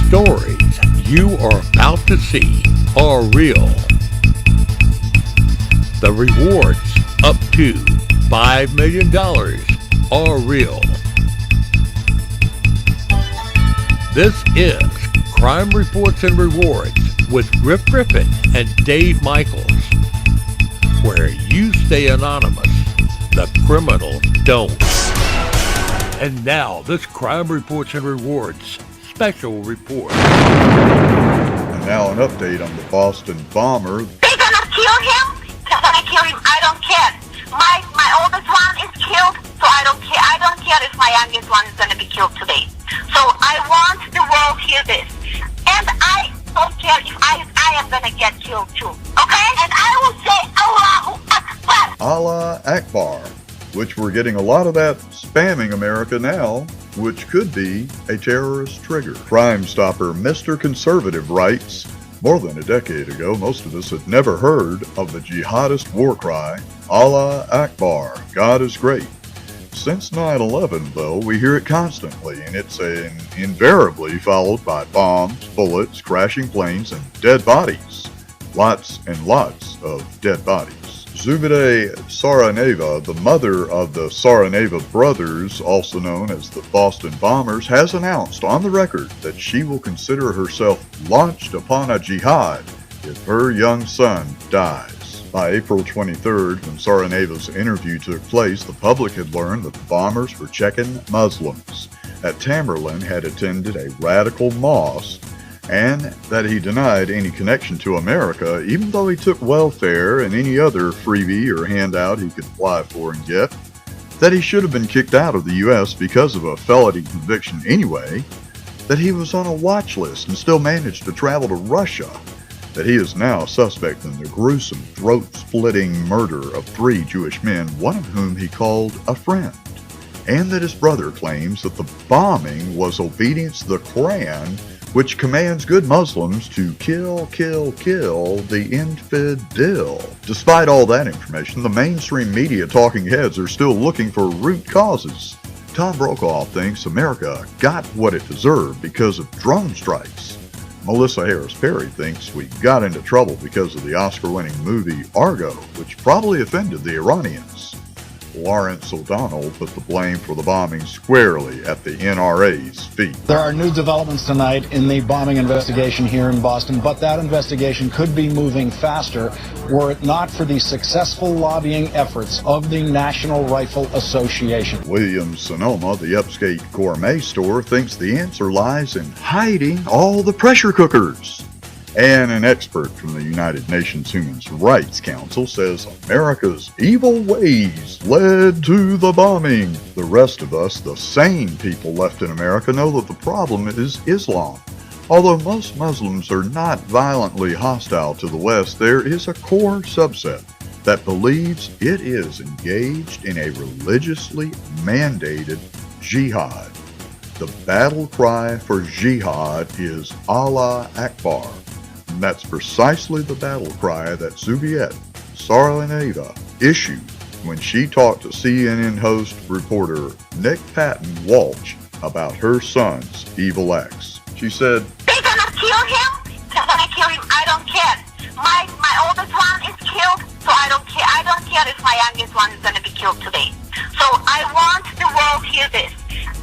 stories you are about to see are real. The rewards up to $5 million are real. This is Crime Reports and Rewards with Griff Griffin and Dave Michaels, where you stay anonymous, the criminals don't. And now, this Crime Reports and Rewards special report. And now an update on the Boston bomber. They're gonna kill him? They're gonna kill him. I don't care. My oldest one is killed, so I don't care. I don't care if my youngest one is gonna be killed today. So I want the world to hear this. And I don't care if I am gonna get killed too. Okay? And I will say Allahu Akbar. Allah Akbar, which we're getting a lot of that spamming America now, which could be a terrorist trigger. Crime Stopper Mr. Conservative writes, more than a decade ago, most of us had never heard of the jihadist war cry, Allah Akbar, God is great. Since 9/11, though, we hear it constantly, and it's invariably followed by bombs, bullets, crashing planes, and dead bodies. Lots and lots of dead bodies. Zubide Saraneva, the mother of the Saraneva brothers, also known as the Boston Bombers, has announced on the record that she will consider herself launched upon a jihad if her young son dies. By April 23rd, when Saraneva's interview took place, the public had learned that the bombers were Chechen Muslims, that Tamerlan had attended a radical mosque, and that he denied any connection to America, even though he took welfare and any other freebie or handout he could apply for and get, that he should have been kicked out of the U.S. because of a felony conviction anyway, that he was on a watch list and still managed to travel to Russia, that he is now a suspect in the gruesome throat-splitting murder of 3 Jewish men, one of whom he called a friend, and that his brother claims that the bombing was obedience to the Quran, which commands good Muslims to kill the infidel. Despite all that information, the mainstream media talking heads are still looking for root causes. Tom Brokaw thinks America got what it deserved because of drone strikes. Melissa Harris Perry thinks we got into trouble because of the Oscar-winning movie Argo, which probably offended the Iranians. Lawrence O'Donnell put the blame for the bombing squarely at the NRA's feet. There are new developments tonight in the bombing investigation here in Boston, but that investigation could be moving faster were it not for the successful lobbying efforts of the National Rifle Association. William Sonoma, the upstate gourmet store, thinks the answer lies in hiding all the pressure cookers. And an expert from the United Nations Human Rights Council says America's evil ways led to the bombing. The rest of us, the sane people left in America, know that the problem is Islam. Although most Muslims are not violently hostile to the West, there is a core subset that believes it is engaged in a religiously mandated jihad. The battle cry for jihad is Allah Akbar. And that's precisely the battle cry that Zubide Saraneva issued when she talked to CNN host reporter Nick Patton Walsh about her son's evil acts. She said, They're gonna kill him? They're gonna kill him. I don't care. My oldest one is killed, so I don't care. I don't care if my youngest one is gonna be killed today. So I want the world to hear this.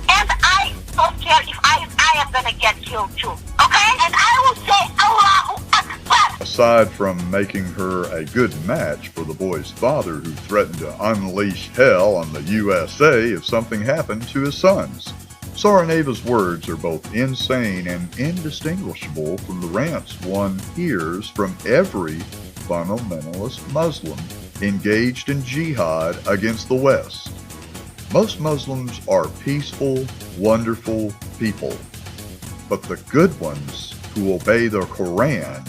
And I don't care if I am gonna get killed too. Okay? And I will say Allahu Akbar. Aside from making her a good match for the boy's father who threatened to unleash hell on the USA if something happened to his sons, Saraneva's words are both insane and indistinguishable from the rants one hears from every fundamentalist Muslim engaged in jihad against the West. Most Muslims are peaceful, wonderful people, but the good ones who obey the Quran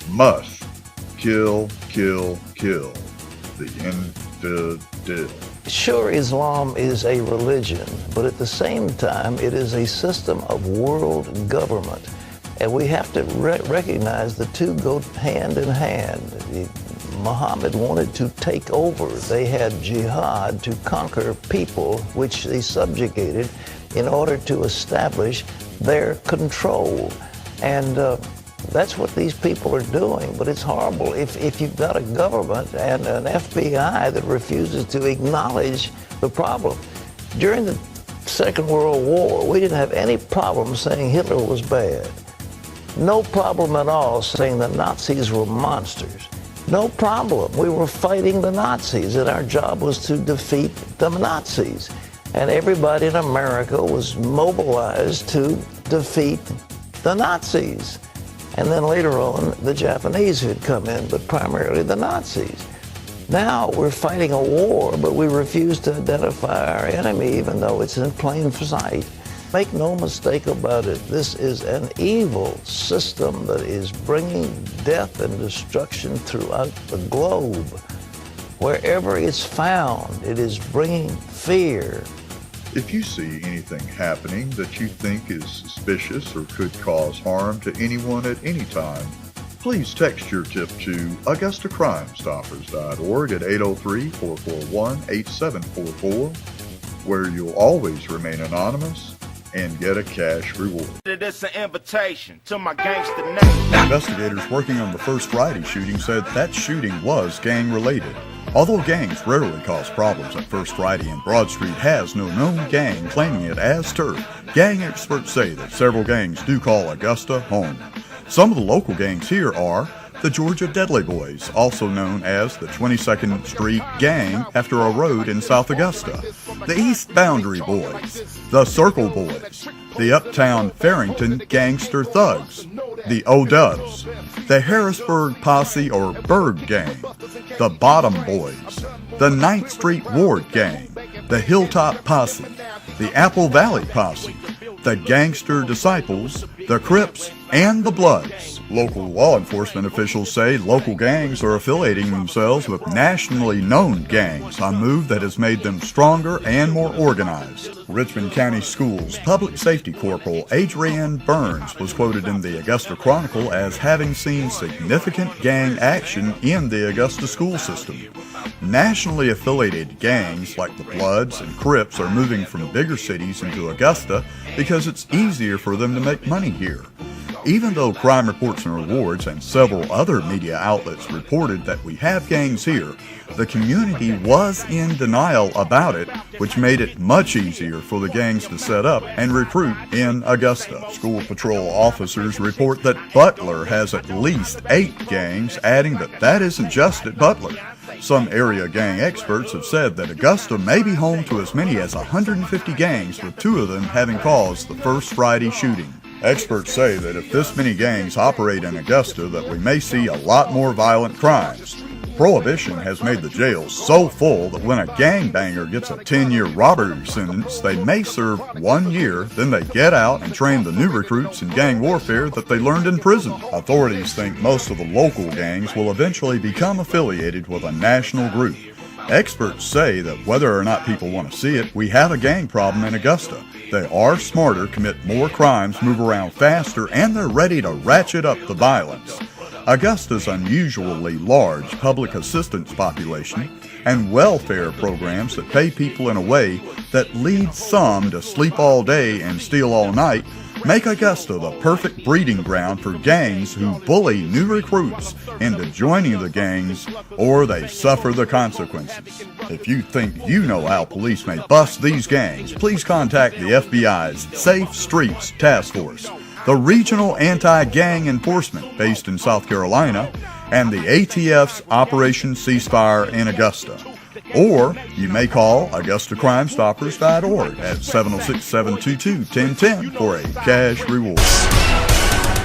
must kill the infidel. Sure, Islam is a religion, but at the same time, it is a system of world government. And we have to recognize the two go hand in hand. Muhammad wanted to take over. They had jihad to conquer people which they subjugated in order to establish their control. And that's what these people are doing, but it's horrible. If you've got a government and an FBI that refuses to acknowledge the problem. During the Second World War, we didn't have any problem saying Hitler was bad. No problem at all saying the Nazis were monsters. No problem. We were fighting the Nazis, and our job was to defeat the Nazis. And everybody in America was mobilized to defeat the Nazis. And then later on, the Japanese had come in, but primarily the Nazis. Now we're fighting a war, but we refuse to identify our enemy, even though it's in plain sight. Make no mistake about it, this is an evil system that is bringing death and destruction throughout the globe. Wherever it's found, it is bringing fear. If you see anything happening that you think is suspicious or could cause harm to anyone at any time, please text your tip to AugustaCrimeStoppers.org at 803-441-8744, where you'll always remain anonymous and get a cash reward. It's an invitation to my gangster name. Investigators working on the First Friday shooting said that shooting was gang-related. Although gangs rarely cause problems at First Friday, and Broad Street has no known gang claiming it as turf, gang experts say that several gangs do call Augusta home. Some of the local gangs here are the Georgia Deadly Boys, also known as the 22nd Street Gang after a road in South Augusta, the East Boundary Boys, the Circle Boys, the Uptown Farrington Gangster Thugs, the O-Dubs, the Harrisburg Posse or Berg Gang, the Bottom Boys, the 9th Street Ward Gang, the Hilltop Posse, the Apple Valley Posse, the Gangster Disciples, the Crips, and the Bloods. Local law enforcement officials say local gangs are affiliating themselves with nationally known gangs, a move that has made them stronger and more organized. Richmond County Schools Public Safety Corporal Adrienne Burns was quoted in the Augusta Chronicle as having seen significant gang action in the Augusta school system. Nationally affiliated gangs like the Bloods and Crips are moving from bigger cities into Augusta because it's easier for them to make money here. Even though Crime Reports and Rewards and several other media outlets reported that we have gangs here, the community was in denial about it, which made it much easier for the gangs to set up and recruit in Augusta. School patrol officers report that Butler has at least 8 gangs, adding that that isn't just at Butler. Some area gang experts have said that Augusta may be home to as many as 150 gangs, with 2 of them having caused the First Friday shooting. Experts say that if this many gangs operate in Augusta, that we may see a lot more violent crimes. Prohibition has made the jails so full that when a gangbanger gets a 10-year robbery sentence, they may serve 1 year, then they get out and train the new recruits in gang warfare that they learned in prison. Authorities think most of the local gangs will eventually become affiliated with a national group. Experts say that whether or not people want to see it, we have a gang problem in Augusta. They are smarter, commit more crimes, move around faster, and they're ready to ratchet up the violence. Augusta's unusually large public assistance population and welfare programs that pay people in a way that leads some to sleep all day and steal all night make Augusta the perfect breeding ground for gangs who bully new recruits into joining the gangs, or they suffer the consequences. If you think you know how police may bust these gangs, please contact the FBI's Safe Streets Task Force, the Regional Anti-Gang Enforcement based in South Carolina, and the ATF's Operation Ceasefire in Augusta. Or you may call AugustaCrimeStoppers.org at 706-722-1010 for a cash reward.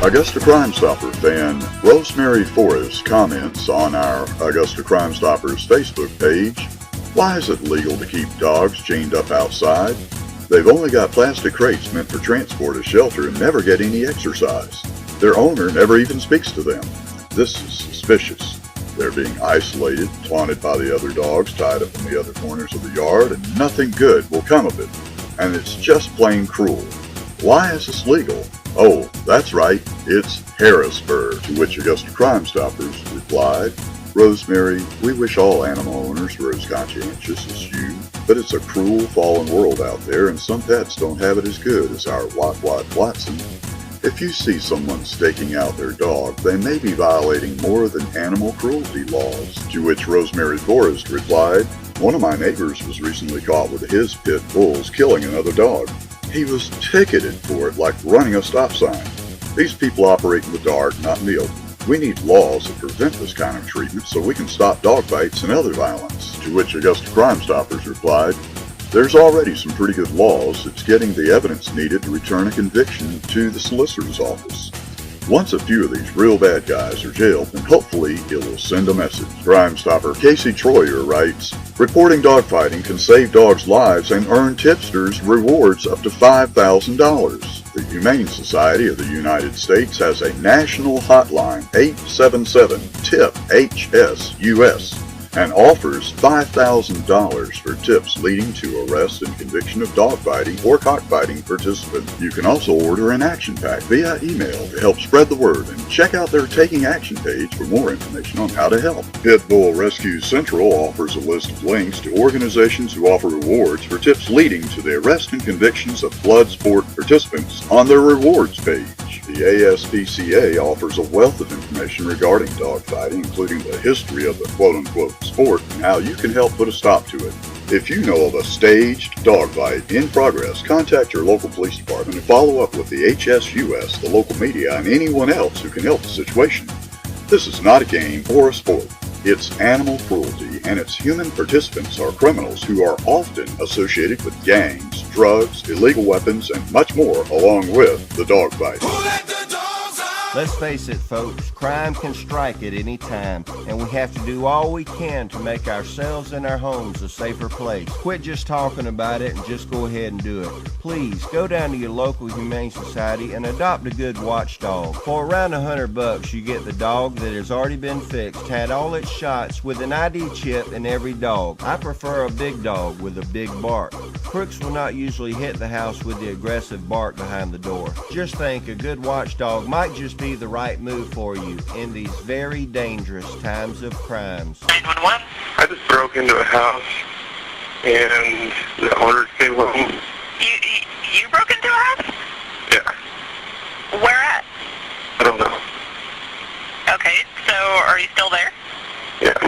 Augusta Crime Stopper fan Rosemary Forrest comments on our Augusta Crime Stoppers Facebook page, "Why is it legal to keep dogs chained up outside? They've only got plastic crates meant for transport or shelter and never get any exercise. Their owner never even speaks to them. This is suspicious. They're being isolated, taunted by the other dogs, tied up in the other corners of the yard, and nothing good will come of it. And it's just plain cruel. Why is this legal? Oh, that's right, it's Harrisburg." To which Augusta Crime Stoppers replied, "Rosemary, we wish all animal owners were as conscientious as you, but it's a cruel, fallen world out there, and some pets don't have it as good as our Watson. If you see someone staking out their dog, they may be violating more than animal cruelty laws. To which Rosemary Forrest replied, "One of my neighbors was recently caught with his pit bulls killing another dog. He was ticketed for it like running a stop sign. These people operate in the dark, not in the open. We need laws that prevent this kind of treatment so we can stop dog bites and other violence." To which Augusta Crime Stoppers replied, "There's already some pretty good laws. It's getting the evidence needed to return a conviction to the solicitor's office. Once a few of these real bad guys are jailed, then hopefully it will send a message." Crime Stopper Casey Troyer writes, "Reporting dogfighting can save dogs' lives and earn tipsters rewards up to $5,000. The Humane Society of the United States has a national hotline, 877-TIP-HSUS, and offers $5,000 for tips leading to arrest and conviction of dogfighting or cockfighting participants. You can also order an action pack via email to help spread the word, and check out their Taking Action page for more information on how to help. Pitbull Rescue Central offers a list of links to organizations who offer rewards for tips leading to the arrest and convictions of blood sport participants on their rewards page. The ASPCA offers a wealth of information regarding dogfighting, including the history of the quote-unquote sport and how you can help put a stop to it. If you know of a staged dogfight in progress, contact your local police department and follow up with the HSUS, the local media, and anyone else who can help the situation. This is not a game or a sport. It's animal cruelty, and its human participants are criminals who are often associated with gangs, drugs, illegal weapons, and much more, along with the dogfight. Let's face it, folks, crime can strike at any time, and we have to do all we can to make ourselves and our homes a safer place. Quit just talking about it and just go ahead and do it. Please, go down to your local Humane Society and adopt a good watchdog. For around $100, you get the dog that has already been fixed, had all its shots, with an ID chip in every dog. I prefer a big dog with a big bark. Crooks will not usually hit the house with the aggressive bark behind the door. Just think, a good watchdog might just be the right move for you in these very dangerous times of crimes. 911. I just broke into a house and the owners came home. You broke into a house? Yeah. Where at? I don't know. Okay, so are you still there? Yeah.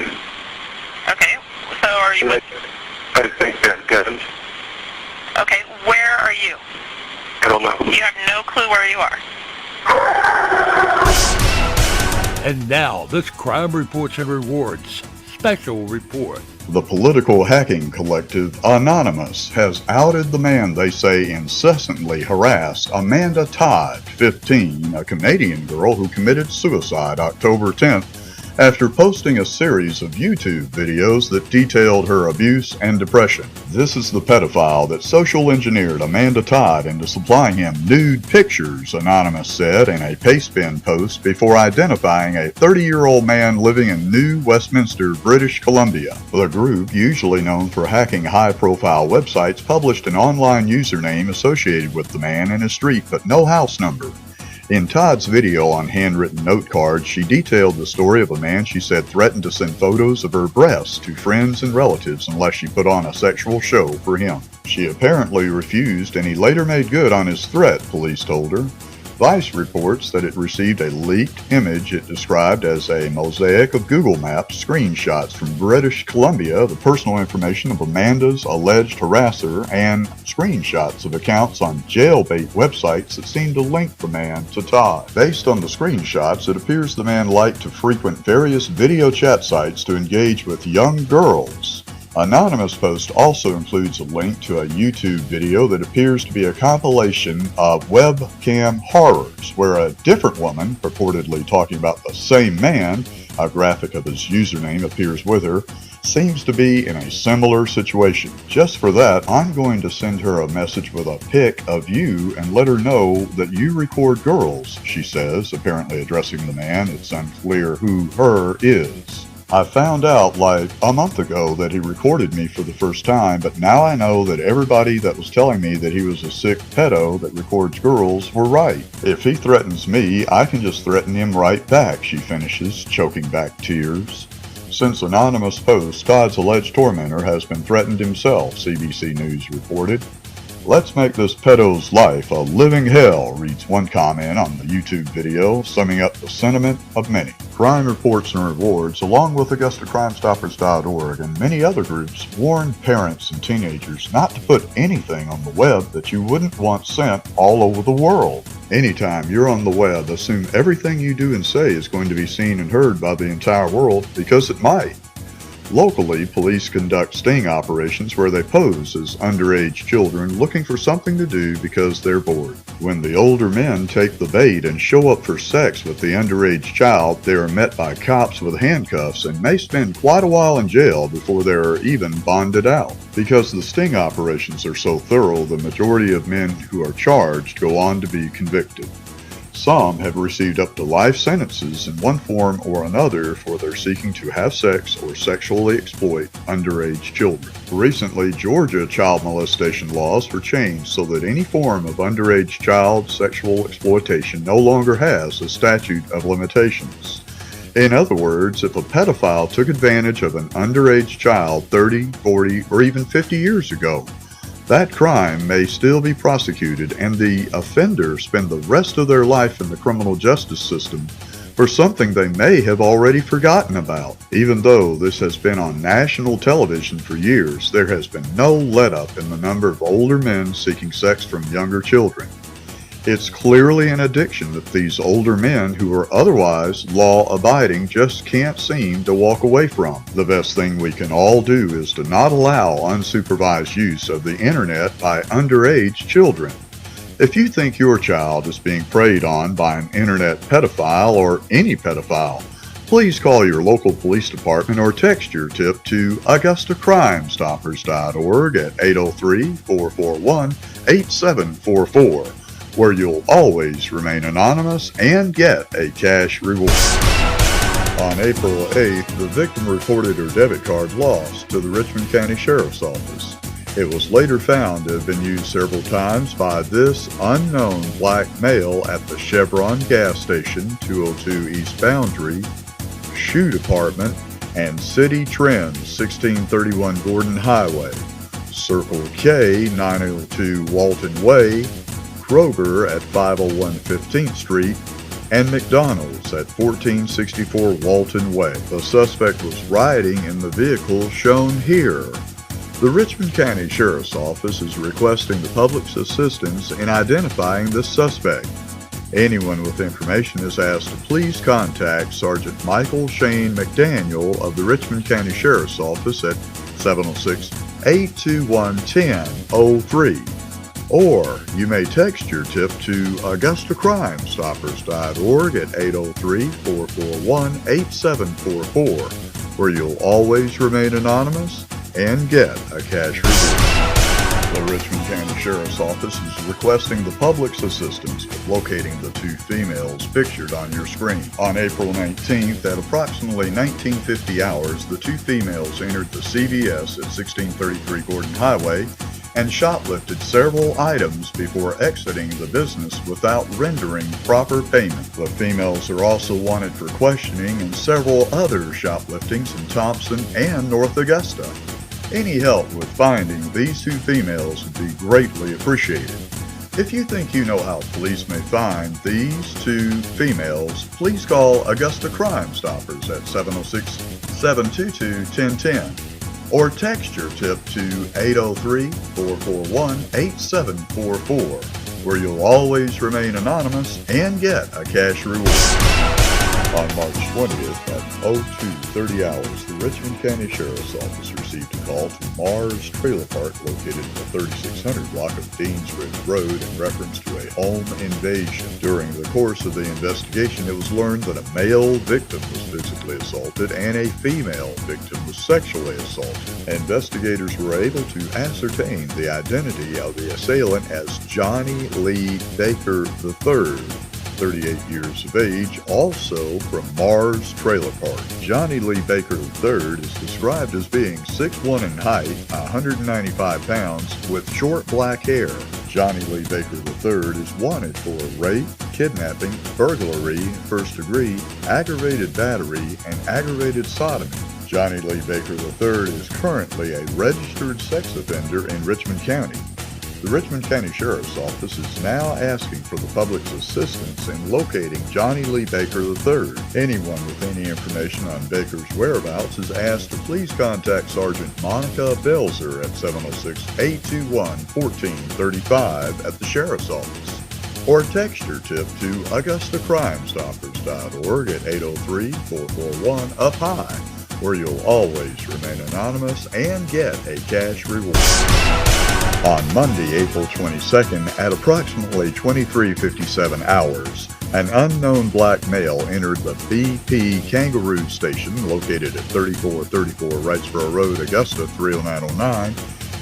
Okay, so are you with... I think they have guns. Okay, where are you? I don't know. You have no clue where you are. And now, this Crime Reports and Rewards special report. The political hacking collective Anonymous has outed the man they say incessantly harassed Amanda Todd, 15, a Canadian girl who committed suicide October 10th after posting a series of YouTube videos that detailed her abuse and depression. This is the pedophile that social engineered Amanda Todd into supplying him nude pictures, Anonymous said in a Pastebin post before identifying a 30-year-old man living in New Westminster, British Columbia. The group, usually known for hacking high-profile websites, published an online username associated with the man and his street, but no house number. In Todd's video on handwritten note cards, she detailed the story of a man she said threatened to send photos of her breasts to friends and relatives unless she put on a sexual show for him. She apparently refused, and he later made good on his threat, police told her. Vice reports that it received a leaked image it described as a mosaic of Google Maps screenshots from British Columbia, the personal information of Amanda's alleged harasser, and screenshots of accounts on jailbait websites that seemed to link the man to Todd. Based on the screenshots, it appears the man liked to frequent various video chat sites to engage with young girls. Anonymous post also includes a link to a YouTube video that appears to be a compilation of webcam horrors, where a different woman, purportedly talking about the same man, a graphic of his username appears with her, seems to be in a similar situation. Just for that, I'm going to send her a message with a pic of you and let her know that you record girls, she says, apparently addressing the man. It's unclear who her is. I found out like a month ago that he recorded me for the first time, but now I know that everybody that was telling me that he was a sick pedo that records girls were right. If he threatens me, I can just threaten him right back, she finishes, choking back tears. Since Anonymous post, Todd's alleged tormentor has been threatened himself, CBC News reported. Let's make this pedo's life a living hell, reads one comment on the YouTube video, summing up the sentiment of many. Crime Reports and Rewards, along with AugustaCrimeStoppers.org and many other groups, warn parents and teenagers not to put anything on the web that you wouldn't want sent all over the world. Anytime you're on the web, assume everything you do and say is going to be seen and heard by the entire world, because it might. Locally, police conduct sting operations where they pose as underage children looking for something to do because they're bored. When the older men take the bait and show up for sex with the underage child, they are met by cops with handcuffs and may spend quite a while in jail before they are even bonded out. Because the sting operations are so thorough, the majority of men who are charged go on to be convicted. Some have received up to life sentences in one form or another for their seeking to have sex or sexually exploit underage children. Recently, Georgia child molestation laws were changed so that any form of underage child sexual exploitation no longer has a statute of limitations. In other words, if a pedophile took advantage of an underage child 30, 40, or even 50 years ago, that crime may still be prosecuted and the offender spend the rest of their life in the criminal justice system for something they may have already forgotten about. Even though this has been on national television for years, there has been no let-up in the number of older men seeking sex from younger children. It's clearly an addiction that these older men who are otherwise law-abiding just can't seem to walk away from. The best thing we can all do is to not allow unsupervised use of the internet by underage children. If you think your child is being preyed on by an internet pedophile or any pedophile, please call your local police department or text your tip to AugustaCrimeStoppers.org at 803-441-8744. where you'll always remain anonymous and get a cash reward. On April 8th, the victim reported her debit card lost to the Richmond County Sheriff's Office. It was later found to have been used several times by this unknown black male at the Chevron gas station, 202 East Boundary, Shoe Department, and City Trends, 1631 Gordon Highway, Circle K, 902 Walton Way, Kroger at 501 15th Street, and McDonald's at 1464 Walton Way. The suspect was riding in the vehicle shown here. The Richmond County Sheriff's Office is requesting the public's assistance in identifying this suspect. Anyone with information is asked to please contact Sergeant Michael Shane McDaniel of the Richmond County Sheriff's Office at 706-821-1003. Or you may text your tip to AugustaCrimeStoppers.org at 803-441-8744, where you'll always remain anonymous and get a cash reward. The Richmond County Sheriff's Office is requesting the public's assistance with locating the two females pictured on your screen. On April 19th, at approximately 1950 hours, the two females entered the CVS at 1633 Gordon Highway and shoplifted several items before exiting the business without rendering proper payment. The females are also wanted for questioning in several other shopliftings in Thompson and North Augusta. Any help with finding these two females would be greatly appreciated. If you think you know how police may find these two females, please call Augusta Crime Stoppers at 706-722-1010 or text your tip to 803-441-8744, where you'll always remain anonymous and get a cash reward. On March 20th at 02:30 hours, the Richmond County Sheriff's Office received a call to Mars Trailer Park located in the 3600 block of Deans Ridge Road in reference to a home invasion. During the course of the investigation, it was learned that a male victim was physically assaulted and a female victim was sexually assaulted. Investigators were able to ascertain the identity of the assailant as Johnny Lee Baker III, 38 years of age, also from Mars Trailer Park. Johnny Lee Baker III is described as being 6'1" in height, 195 pounds, with short black hair. Johnny Lee Baker III is wanted for rape, kidnapping, burglary, first degree, aggravated battery, and aggravated sodomy. Johnny Lee Baker III is currently a registered sex offender in Richmond County. The Richmond County Sheriff's Office is now asking for the public's assistance in locating Johnny Lee Baker III. Anyone with any information on Baker's whereabouts is asked to please contact Sergeant Monica Belzer at 706-821-1435 at the Sheriff's Office, or text your tip to AugustaCrimeStoppers.org at 803-441-UP-HIGH, where you'll always remain anonymous and get a cash reward. On Monday, April 22nd, at approximately 23:57 hours, an unknown black male entered the BP Kangaroo Station located at 3434 Wrightsboro Road, Augusta 30909,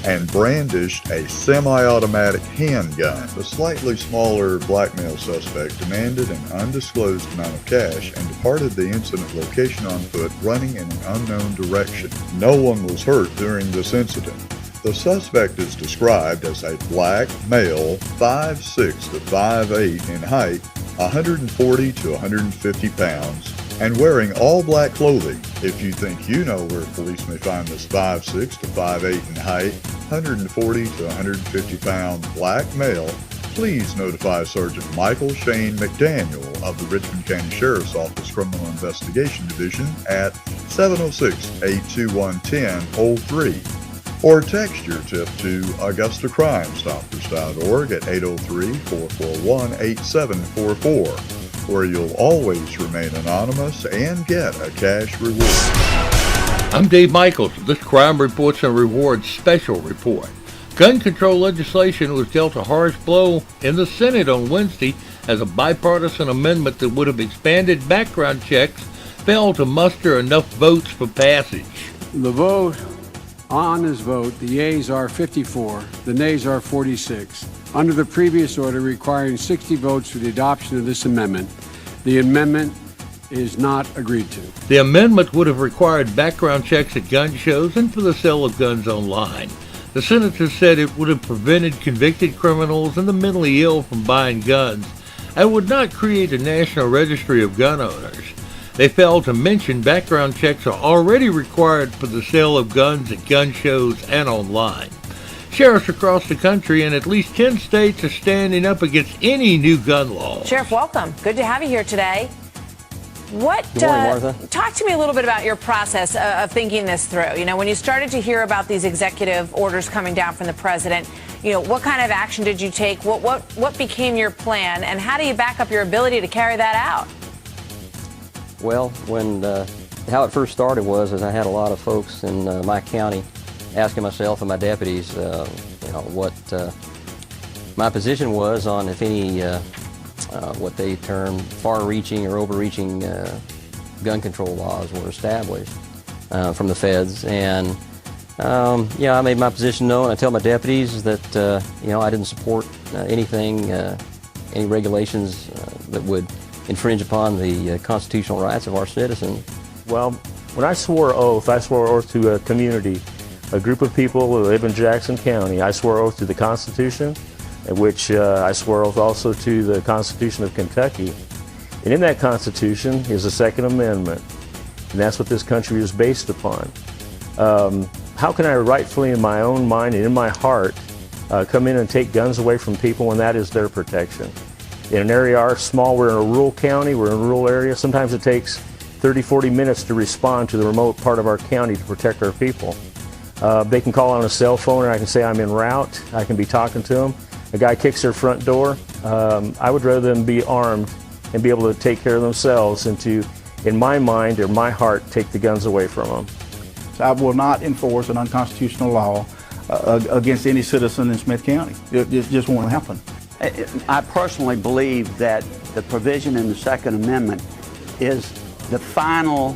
and brandished a semi-automatic handgun. The slightly smaller black male suspect demanded an undisclosed amount of cash and departed the incident location on foot, running in an unknown direction. No one was hurt during this incident. The suspect is described as a black male, 5'6" to 5'8" in height, 140 to 150 pounds, and wearing all black clothing. If you think you know where police may find this 5'6" to 5'8" in height, 140 to 150 pound black male, please notify Sergeant Michael Shane McDaniel of the Richmond County Sheriff's Office Criminal Investigation Division at 706-821-1003. Or text your tip to AugustaCrimeStoppers.org at 803-441-8744, where you'll always remain anonymous and get a cash reward. I'm Dave Michaels with this Crime Reports and Rewards special report. Gun control legislation was dealt a harsh blow in the Senate on Wednesday as a bipartisan amendment that would have expanded background checks failed to muster enough votes for passage. The vote on this vote, the yeas are 54, the nays are 46. Under the previous order requiring 60 votes for the adoption of this amendment, the amendment is not agreed to. The amendment would have required background checks at gun shows and for the sale of guns online. The senators said it would have prevented convicted criminals and the mentally ill from buying guns and would not create a national registry of gun owners. They failed to mention background checks are already required for the sale of guns at gun shows and online. Sheriffs across the country in at least 10 states are standing up against any new gun law. Sheriff, welcome. Good to have you here today. Good morning, Martha. Talk to me a little bit about your process of thinking this through. You know, when you started to hear about these executive orders coming down from the president, you know, what kind of action did you take? What became your plan, and how do you back up your ability to carry that out? Well, how it first started was I had a lot of folks in my county asking myself and my deputies, what my position was on if any what they term far-reaching or overreaching gun control laws were established from the feds. And I made my position known. I tell my deputies that I didn't support anything, any regulations that would infringe upon the constitutional rights of our citizens. Well, when I swore oath to a community, a group of people who live in Jackson County. I swore oath to the Constitution, which I swore oath also to the Constitution of Kentucky. And in that Constitution is the Second Amendment, and that's what this country is based upon. How can I rightfully, in my own mind and in my heart, come in and take guns away from people when that is their protection? In an area our small, we're in a rural county, we're in a rural area. Sometimes it takes 30, 40 minutes to respond to the remote part of our county to protect our people. They can call on a cell phone, and I can say I'm en route. I can be talking to them. A guy kicks their front door. I would rather them be armed and be able to take care of themselves and to, in my mind or my heart, take the guns away from them. So I will not enforce an unconstitutional law against any citizen in Smith County. It just won't happen. I personally believe that the provision in the Second Amendment is the final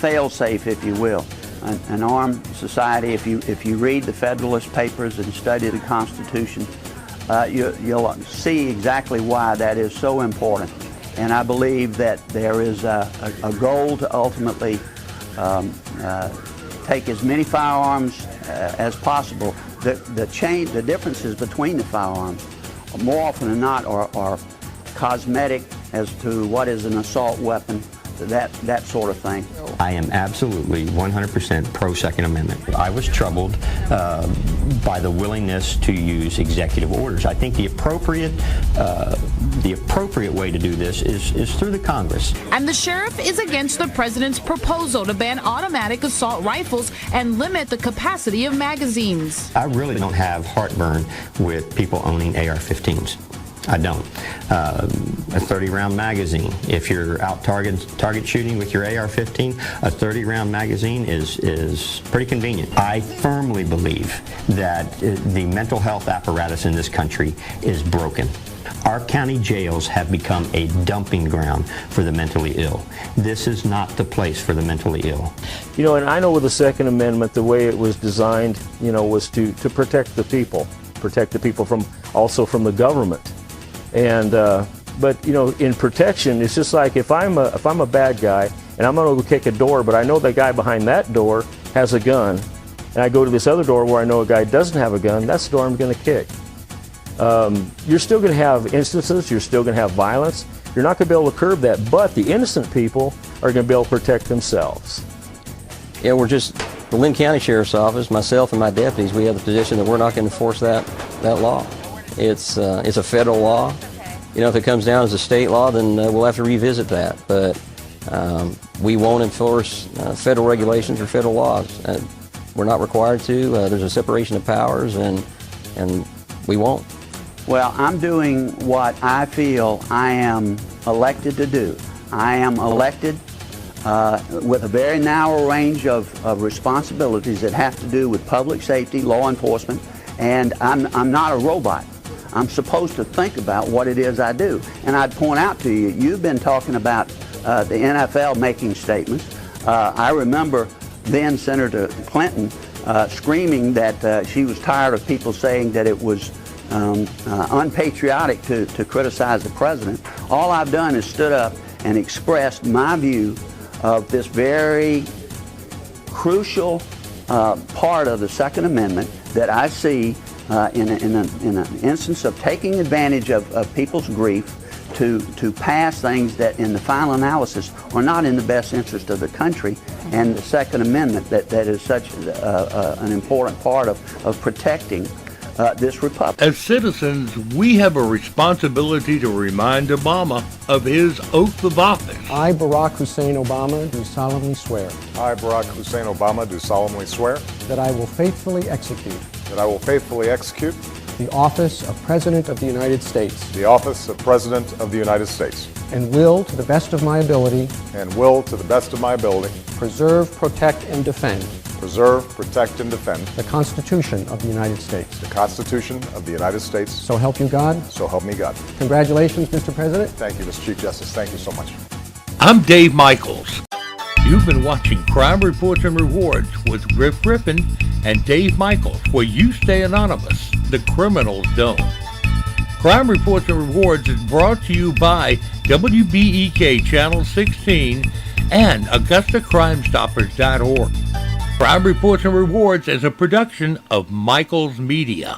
fail-safe, if you will. An armed society, if you read the Federalist Papers and study the Constitution, you'll see exactly why that is so important. And I believe that there is a goal to ultimately take as many firearms as possible. The differences between the firearms, more often than not, are cosmetic as to what is an assault weapon that sort of thing. I am absolutely 100% pro-Second Amendment. I was troubled by the willingness to use executive orders. I think the appropriate way to do this is through the Congress. And the sheriff is against the president's proposal to ban automatic assault rifles and limit the capacity of magazines. I really don't have heartburn with people owning AR-15s. I don't. A 30-round magazine. If you're out target shooting with your AR-15, a 30-round magazine is pretty convenient. I firmly believe that the mental health apparatus in this country is broken. Our county jails have become a dumping ground for the mentally ill. This is not the place for the mentally ill. You know, and I know with the Second Amendment, the way it was designed, you know, was to protect the people from the government. And but you know, in protection, it's just like if I'm a bad guy and I'm gonna go kick a door, but I know the guy behind that door has a gun, and I go to this other door where I know a guy doesn't have a gun, that's the door I'm gonna kick. You're still gonna have instances, you're still gonna have violence. You're not gonna be able to curb that, but the innocent people are gonna be able to protect themselves. Yeah, the Lynn County Sheriff's Office, myself and my deputies, we have the position that we're not going to enforce that law. It's a federal law. You know, if it comes down as a state law, then we'll have to revisit that. But we won't enforce federal regulations or federal laws. We're not required to. There's a separation of powers, and we won't. Well, I'm doing what I feel I am elected to do. I am elected with a very narrow range of responsibilities that have to do with public safety, law enforcement, and I'm not a robot. I'm supposed to think about what it is I do. And I'd point out to you, you've been talking about the NFL making statements. I remember then Senator Clinton screaming that she was tired of people saying that it was unpatriotic to criticize the president. All I've done is stood up and expressed my view of this very crucial part of the Second Amendment that I see in an instance of taking advantage of people's grief to pass things that in the final analysis are not in the best interest of the country, and the Second Amendment that is such an important part of protecting this republic. As citizens, we have a responsibility to remind Obama of his oath of office. I, Barack Hussein Obama, do solemnly swear. I, Barack Hussein Obama, do solemnly swear. That I will faithfully execute. That I will faithfully execute. The office of President of the United States. The office of President of the United States. And will, to the best of my ability. And will, to the best of my ability. Preserve, protect, and defend. Preserve, protect, and defend. The Constitution of the United States. The Constitution of the United States. So help you God. So help me God. Congratulations, Mr. President. Thank you, Mr. Chief Justice. Thank you so much. I'm Dave Michaels. You've been watching Crime Reports and Rewards with Griff Griffin and Dave Michaels, where you stay anonymous. The criminals don't. Crime Reports and Rewards is brought to you by WBEK Channel 16 and AugustaCrimeStoppers.org. Crime Reports and Rewards is a production of Michaels Media.